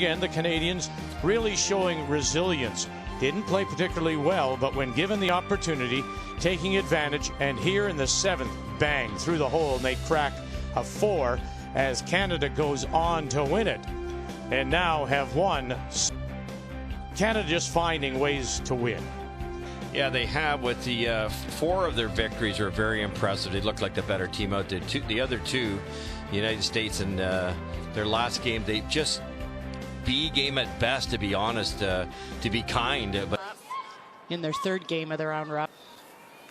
Again, the Canadians really showing resilience. Didn't play particularly well, but when given the opportunity, taking advantage. And here in the 7th, bang, through the hole, and they crack a 4 as Canada goes on to win it. And now have won. Canada just finding ways to win. Yeah, they have. With the 4 of their victories are very impressive. They look like the better team out there. The other 2, the United States and their last game, they just B game at best, to be honest, to be kind. But in their 3rd game of the round robin,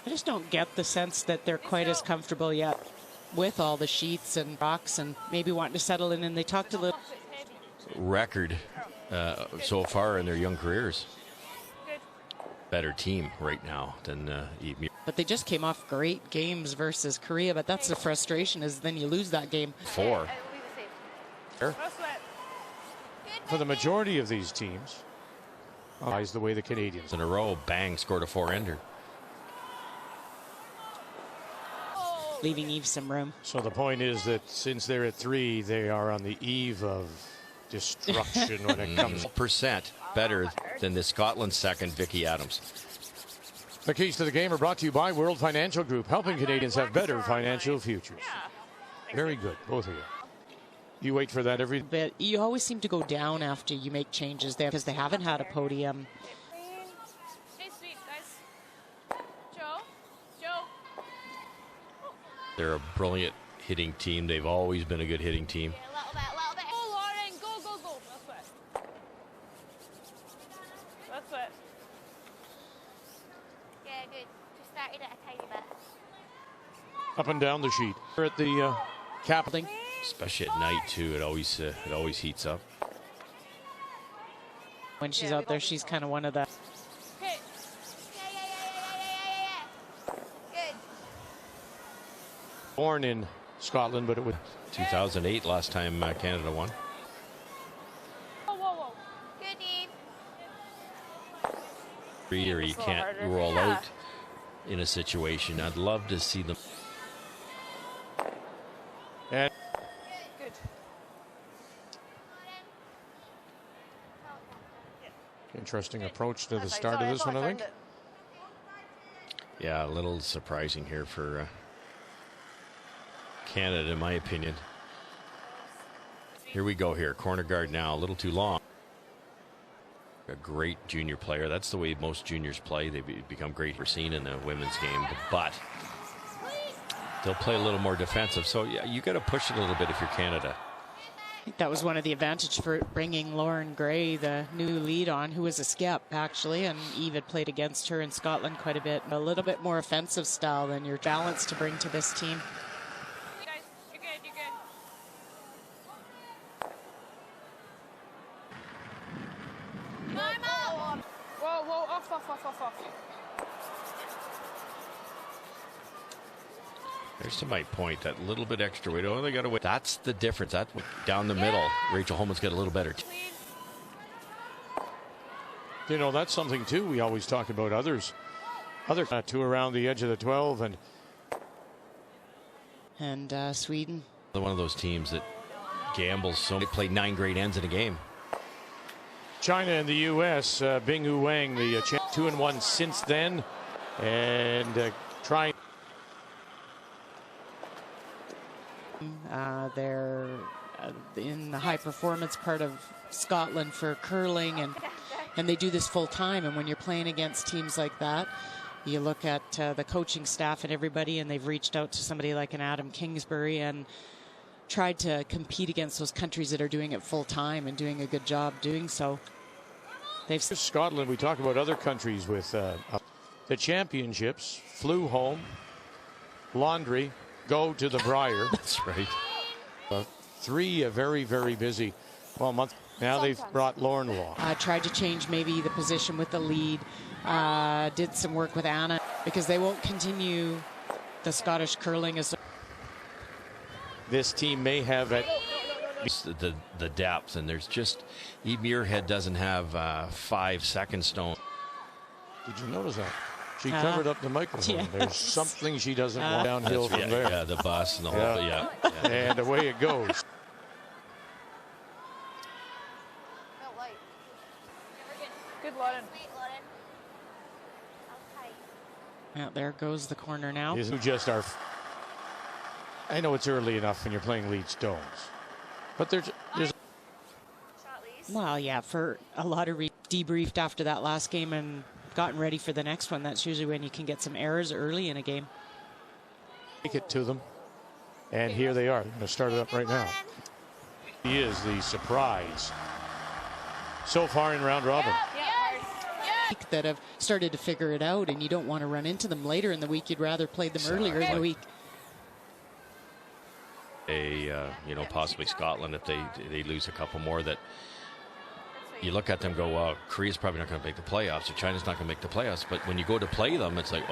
I just don't get the sense that they're quite as comfortable yet with all the sheets and rocks and maybe wanting to settle in. And they talked a little record so far in their young careers. Better team right now than but they just came off great games versus Korea. But that's the frustration, is then you lose that game. 4. For the majority of these teams, the way the Canadians in a row, bang, scored a 4-ender. Leaving Eve some room. So the point is that since they're at 3, they are on the eve of destruction when it comes. Percent better than the Scotland second, Vicky Adams. The keys to the game are brought to you by World Financial Group, helping Canadians have better financial futures. Very good, both of you. You wait for that every bit. You always seem to go down after you make changes there because they haven't had a podium. They're a brilliant hitting team. They've always been a good hitting team. Oh, Lauren, go. That's it. Yeah, good. Just started at a tiny bit. up and down the sheet. We're at the Capitol. Especially at night too, it always heats up. When she's out there, she's kind of one of the. Good. Born in Scotland, but it was 2008 last time Canada won. Whoa. Good, Eve. Or you can't roll out in a situation. I'd love to see them. And Good. interesting approach to the start of this one, I think. Yeah, a little surprising here for Canada, in my opinion. Here we go here. Corner guard now, a little too long. A great junior player. That's the way most juniors play. They become great. We're seeing in the women's game, but they'll play a little more defensive. So yeah, you got to push it a little bit if you're Canada. I think that was one of the advantages for bringing Lauren Gray, the new lead, on, who was a skip, actually, and Eve had played against her in Scotland quite a bit. A little bit more offensive style than your balance to bring to this team. You guys, you're good. Whoa, off. There's to my point, that little bit extra weight. Oh, they got to wait. That's the difference. That down the middle, Rachel Homan's got a little better. You know, that's something too. We always talk about other two around the edge of the 12 and Sweden. One of those teams that gambles so they play 9 great ends in a game. China and the U.S. Binghu Wang, the 2-1 since then, and trying. They're in the high performance part of Scotland for curling, and they do this full time. And when you're playing against teams like that, you look at the coaching staff and everybody, and they've reached out to somebody like an Adam Kingsbury and tried to compete against those countries that are doing it full time and doing a good job doing so. They've Scotland. We talk about other countries with the championships. Flew home. Laundry. Go to the Briar. That's right. 3 very, very busy month. Now they've brought Lauren along. Tried to change maybe the position with the lead. Did some work with Anna because they won't continue the Scottish curling as. This team may have it. The depth, and there's just Muirhead doesn't have 5 second stone. Did you notice that? She covered up the microphone. Yes. There's something she doesn't want downhill from there. Yeah, the bus and the whole. Yeah. And away it goes. Good, Lauren. Yeah, there goes the corner now. Who just are. I know it's early enough when you're playing lead stones, but there's Well, yeah, for a lot of debriefed after that last game and gotten ready for the next one. That's usually when you can get some errors early in a game. take it to them, and here they are. They're going to start it up right now. He is the surprise so far in round robin. That have started to figure it out, and you don't want to run into them later in the week. You'd rather play them earlier in the week. Possibly Scotland, if they lose a couple more, that you look at them go, well, Korea's probably not going to make the playoffs, or China's not going to make the playoffs. But when you go to play them, it's like,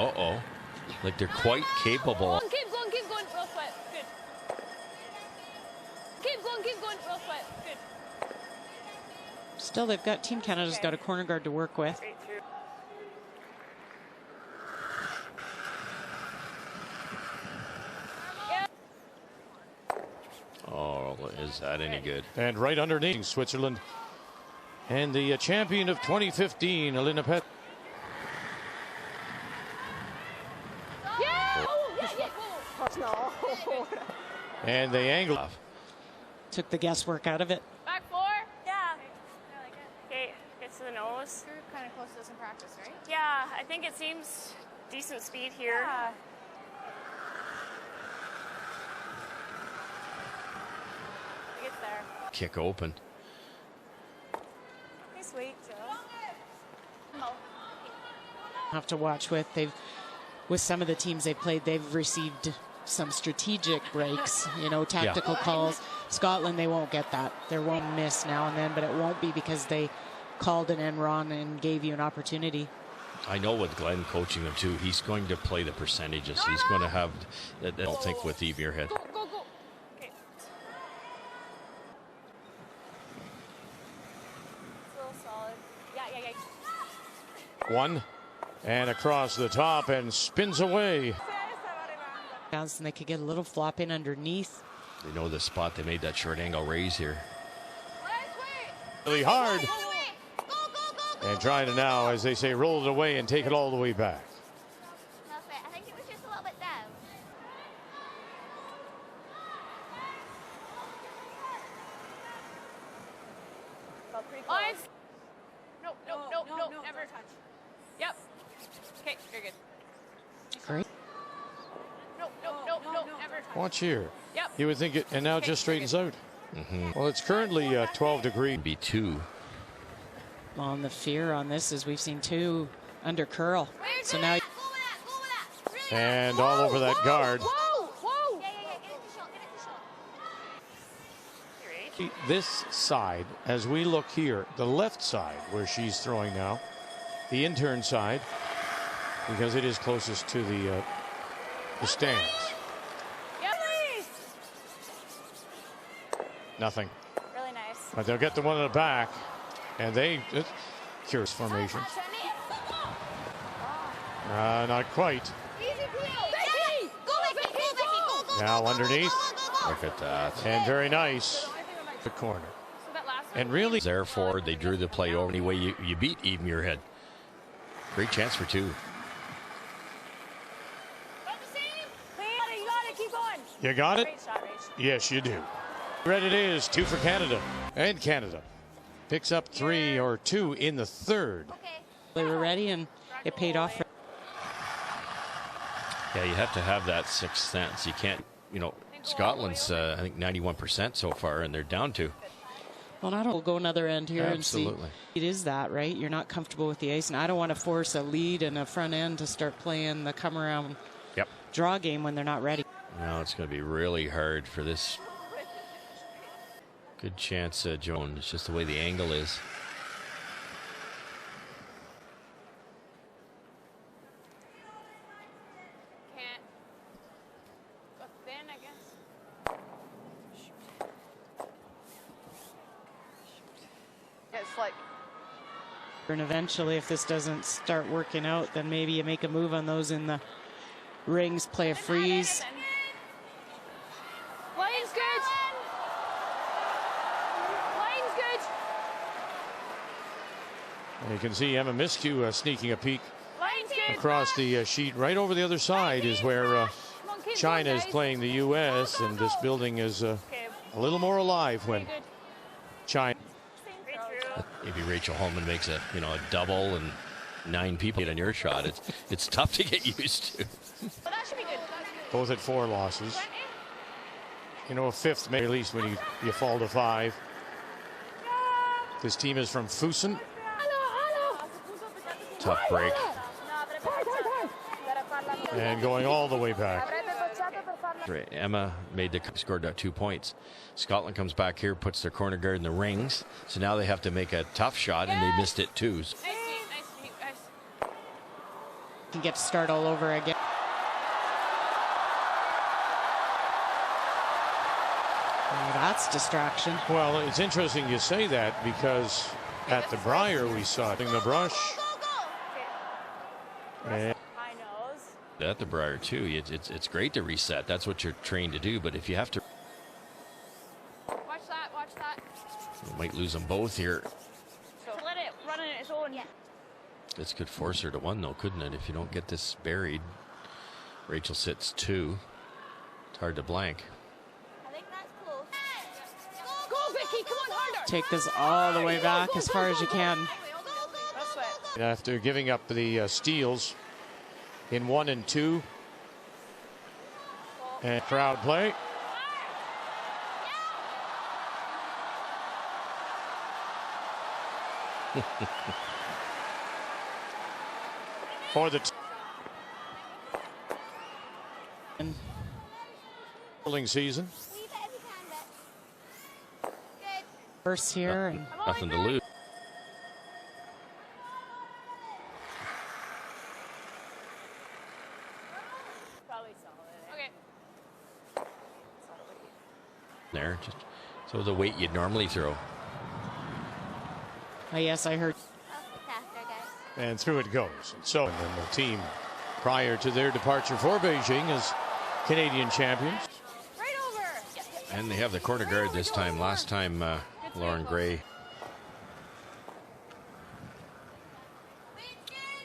like they're quite capable. Keep going, real quick. Good. Keep going, real quick. Good. Still, they've got Team Canada's got a corner guard to work with. Oh, is that any good? And right underneath Switzerland. And the champion of 2015, Elena Pet. And they angle. Took the guesswork out of it. Back four. Yeah. I like it. Okay, gets to the nose. You're kind of close to this in practice, right? Yeah, I think it seems decent speed here. Yeah. He gets there. Kick open. Nice weight, Joe. Have to watch with some of the teams they've played. They've received some strategic breaks, tactical calls. Scotland, they won't get that. There won't miss now and then, but it won't be because they called an end run and gave you an opportunity. I know with Glenn coaching them too, he's going to play the percentages. He's going to have, I don't think with Eve Muirhead. Go. Okay. Still solid. Yeah. One. And across the top and spins away. And they could get a little flop in underneath. They know the spot. They made that short angle raise here. Really hard. And trying to now, as they say, roll it away and take it all the way back. I think it was just a little bit down. Lines. No, never touch. Yep. Okay, you're good. Great. No, never touch. Watch here. Yep. You would think it, and now it just straightens out. Well, it's currently 12 degrees. Be two. On the fear on this is we've seen two under curl. So now And all over that guard. Whoa. Yeah, get it to shot. This side, as we look here, the left side where she's throwing now, the intern side, because it is closest to the stands. Nothing. Really nice. But they'll get the one in the back, and curious formation. Not quite. Now underneath. Look at that. And very nice. The corner. So that last And really, Therefore, they drew the play over. Anyway, you beat Eve Muirhead. Great chance for two. you got it? Great shot, Rach. Yes, you do. Red it is, 2 for Canada. And Canada picks up 3 or 2 in the third. they were ready, and it paid off. Yeah, you have to have that sixth sense. You can't, Scotland's, I think, 91% so far, and they're down to. Well, I don't go another end here Absolutely. and see. It is that, right? You're not comfortable with the ice, and I don't want to force a lead and a front end to start playing the come around draw game when they're not ready. No, it's going to be really hard for this. Good chance, Joan. It's just the way the angle is. can't. Go thin, I guess. It's like. And eventually, if this doesn't start working out, then maybe you make a move on those in the rings, play a freeze. Line's good. Line's good. And you can see Emma Miskew sneaking a peek Line's good. across the sheet. Right over the other side is where Come on, keep China going, is guys. playing the U.S. and this building is a Okay, little more alive when good. China. Right through. Maybe Rachel Homan makes a a double and 9 people hit on your shot. It's tough to get used to. Well, that should be good. Both at 4 losses. You know, a 5th maybe at least when you fall to 5. This team is from Fusen. Tough break. And going all the way back. Emma scored 2 points. Scotland comes back here, puts their corner guard in the rings. So now they have to make a tough shot, and they missed it too. Nice deep, nice. Can get to start all over again. Oh, that's distraction. Well, it's interesting you say that because at the Briar we saw it in the brush. And High nose. At the Briar too, it's great to reset. That's what you're trained to do. But if you have to, Watch that, watch that. you might lose them both here. So let it run on its own. Yeah. This could force her to 1 though, couldn't it? If you don't get this buried. Rachel sits 2. It's hard to blank. I think that's close. Go, Vicky, come on, harder. Take this all the way back as far as you can. That's it. after giving up the steals in 1 and 2. And crowd play. For the building season. First here. And Nothing to lose. Probably solid. Okay. There, just so the weight you'd normally throw. yes, I heard. And through it goes. And so, and then the team, prior to their departure for Beijing, as Canadian champions. Right over. And they have the corner guard this time. Last time, Lauren Gray.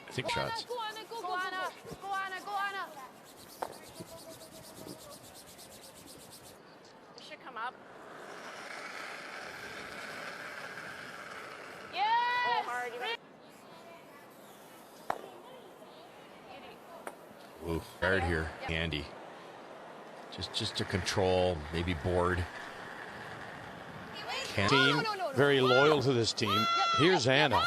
I think shots. Go Anna, go, go, Go Anna. Go Anna. Go Anna. You should come up. Go Yes! hard. Ooh, guard here, Andy. Just to control, maybe board. Team, very loyal to this team. Here's Anna.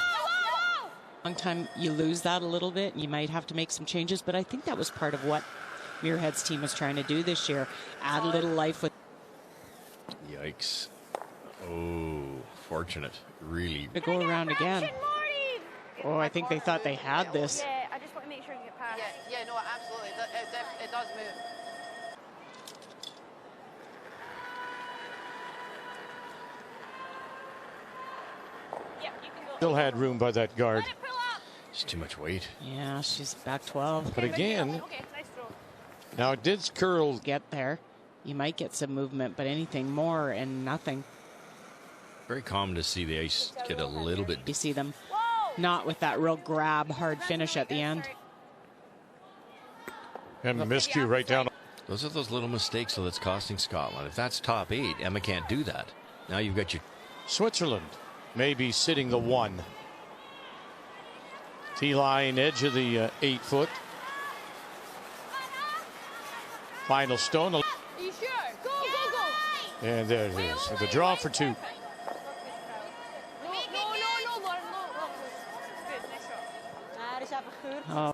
Long time you lose that a little bit. You might have to make some changes, but I think that was part of what Muirhead's team was trying to do this year. Add a little life with. Yikes. Oh, fortunate. Really. To go around again. Oh, I think they thought they had this. Yeah, I just want to make sure you get past. Yeah, no, absolutely. It does move. Yep, you can go. Still had room by that guard. Let it pull up. It's too much weight. Yeah, she's back 12. But again, Okay, nice throw. now it did curl. Get there. You might get some movement, but anything more and nothing. Very common to see the ice get a little bit. You see them Whoa! not with that real grab, hard finish at the end. And miscue right down. Those are those little mistakes though that's costing Scotland. If that's top 8, Emma can't do that. Now you've got your Switzerland maybe sitting the 1. T-line edge of the 8-foot. Final stone. Are you sure? Go, go, go. And there it is. The draw for 2. No, Lauren, no. Good, nice shot. Oh.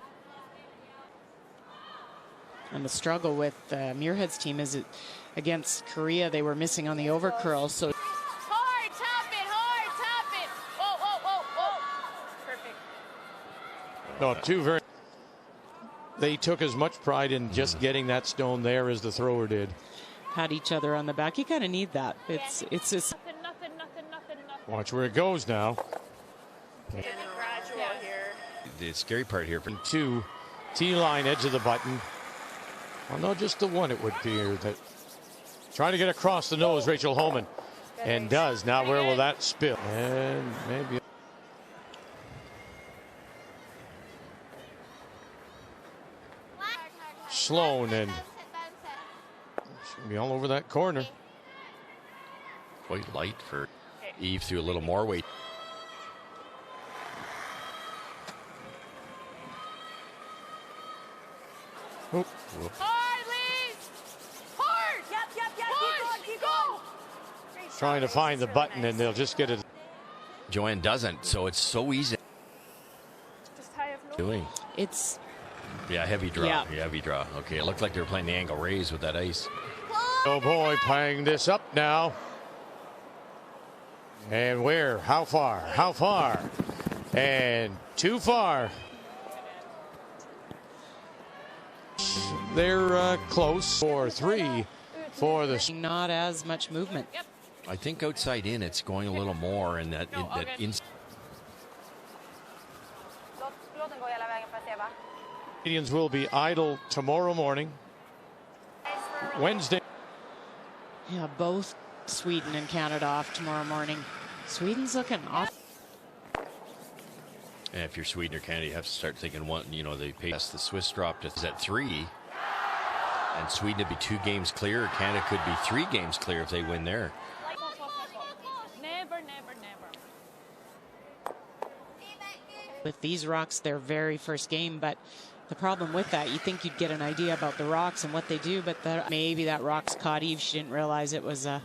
And the struggle with Muirhead's team is it, against Korea, they were missing on the overcurl. So Hard, tap it. Oh. Perfect. No, 2 very. They took as much pride in just getting that stone there as the thrower did. had each other on the back. You kind of need that. It's just Nothing. Watch where it goes now. Gradual here. the scary part here. 2 T-line edge of the button. Well, no, just the 1 it would appear that trying to get across the nose, Rachel Homan, and does. Now where will that spill? And maybe Sloan, and she's gonna be all over that corner. Quite light for Eve, threw a little more weight. Oop. Hard, Liz! Hard! Push! Keep Go! going. Trying to find the button, and they'll just get it. Joanne doesn't, so it's so easy. Just tie up. Doing. It's Yeah, heavy draw. Yeah. Heavy draw. Okay, it looked like they were playing the angle raise with that ice. Oh boy, playing this up now. And where? How far? How far? And too far. They're close for 3 for the. not as much movement. I think outside in, it's going a little more, and that Canadians will be idle tomorrow morning. Wednesday. Yeah, both Sweden and Canada off tomorrow morning. Sweden's looking off. And if you're Sweden or Canada, you have to start thinking one. You know, they pace. The Swiss dropped it at 3, and Sweden would be 2 games clear. Canada could be 3 games clear if they win there. Never. With these Rocks, their very first game, but the problem with that, you think you'd get an idea about the Rocks and what they do, but maybe that Rocks caught Eve. She didn't realize it was a.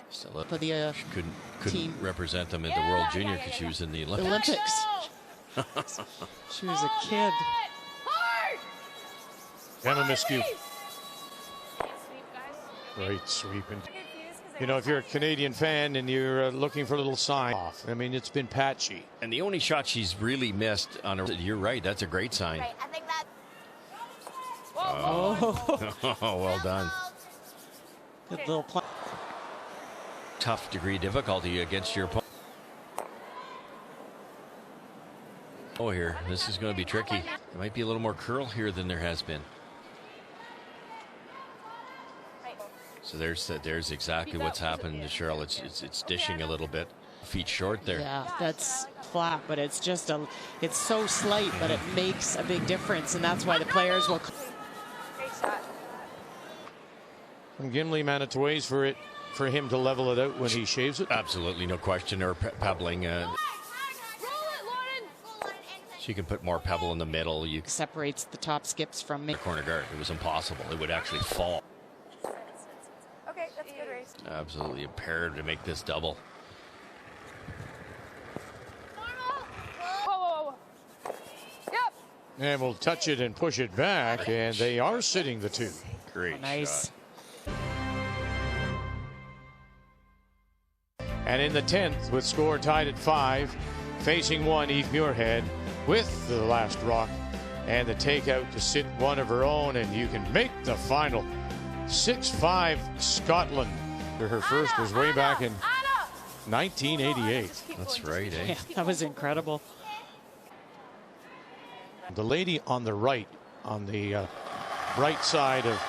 Still For the she couldn't team. represent them in the World Junior because she was in the Olympics. She was a kid. Hard! Emma Miskew. Sweep, guys. Great sweep. And, you know, if you're a Canadian fan and you're looking for a little sign off, I mean, it's been patchy. And the only shot she's really missed on her. You're right. That's a great sign. Right, I think that. Oh, well done. Good little play. Tough degree of difficulty against your opponent. Oh, here. This is going to be tricky. There might be a little more curl here than there has been. So there's exactly what's happened to Cheryl. It's dishing a little bit. Feet short there. Yeah, that's flat, but it's just it's so slight, but it makes a big difference, and that's why the players will. Great shot. From Gimli, Manitowa's for him to level it out when he shaves it. Absolutely, no question. Or pebbling. Roll it, Lauren! She can put more pebble in the middle. You Separates the top skips from me. corner guard. It was impossible. It would actually fall. Okay, that's a good race. Absolutely imperative to make this double. Whoa. Yep. And we'll touch it and push it back, and they are sitting the 2. Great Nice. shot. And in the 10th, with score tied at 5, facing 1, Eve Muirhead with the last rock and the takeout to sit one of her own, and you can make the final. 6-5 Scotland. Her first was way back in 1988. That's right, eh? Yeah, that was incredible. The lady on the right right side of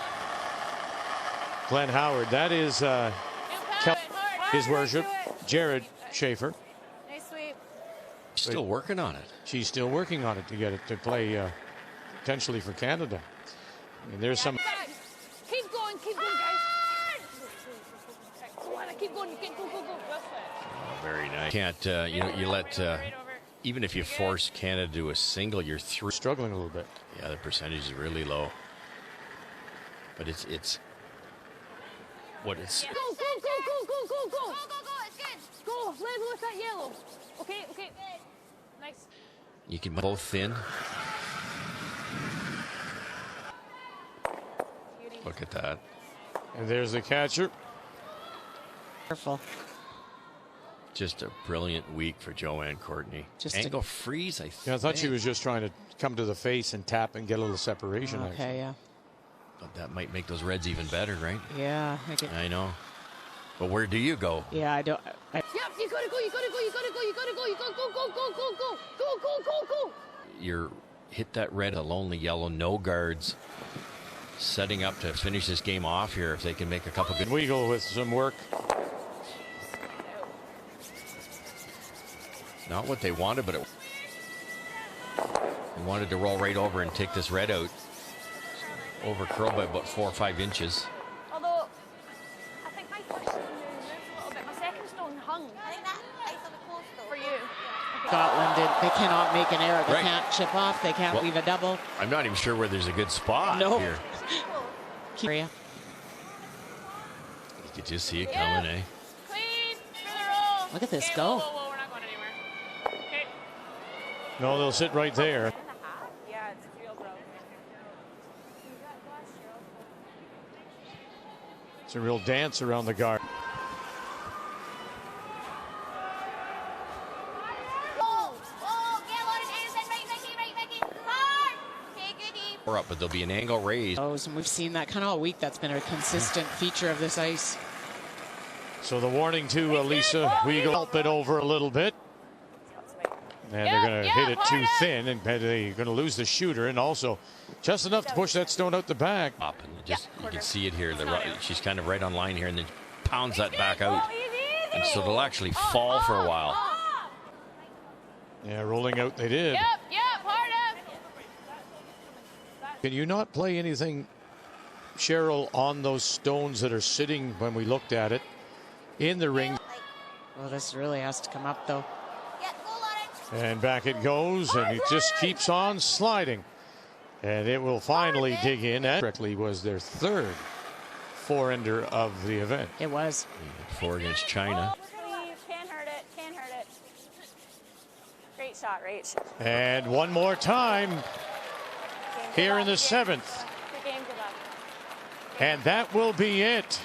Glenn Howard, that is his worship, Jared Schaefer. Nice sweep. Still working on it. She's still working on it to get it to play potentially for Canada. And there's some. Keep going, guys. Come on, keep going. Go. Oh, very nice. Can't you let even if you force Canada to a single, you're through. Struggling a little bit. Yeah, the percentage is really low. But it's what it's. Go. It's good. Go, level with that yellow. Okay. Nice. You can both thin. Look at that. And there's the catcher. Careful. Just a brilliant week for Joanne Courtney. Just Angle freeze, I think. Yeah, I thought she was just trying to come to the face and tap and get a little separation. Okay, actually. yeah. But that might make those Reds even better, right? Yeah. I know. But where do you go? Yeah, I don't. Yep, you gotta go. You're hit that red, a lonely yellow, no guards. setting up to finish this game off here if they can make a couple good. Weigel with some work. Not what they wanted, but they wanted to roll right over and take this red out. Over curl by about 4 or 5 inches. Although, I think my first stone moved a little bit. My second stone hung. I think that ice on the close though. For you. Scotland, they cannot make an error. They Right. can't chip off. They can't leave a double. I'm not even sure where there's a good spot Nope. here. Area. You could just see it coming, eh? Clean for the roll. Look at this Okay, go. whoa, we're not going anywhere. Okay. No, they'll sit right there. Yeah, it's real, bro. It's a real dance around the guard. Or up, but there'll be an angle raised. And we've seen that kind of all week. That's been a consistent feature of this ice. So the warning to Lisa Weigel, help it over a little bit. And they're going to hit it too thin, and they're going to lose the shooter, and also just enough to push that stone out the back. Up, and you can see it here. She's kind of right on line here, and then pounds that back out. And so they'll actually fall for a while. Yeah, rolling out they did. Yep, hard up. Can you not play anything, Cheryl, on those stones that are sitting when we looked at it in the ring? Well, this really has to come up, though. And back it goes, and it just keeps on sliding. And it will finally dig in. That correctly was their third four-ender of the event. It was. 4 against China. Can't hurt it. Can't hurt it. Great shot, Rach. And one more time here in the 7th. Good game, good luck. And that will be it.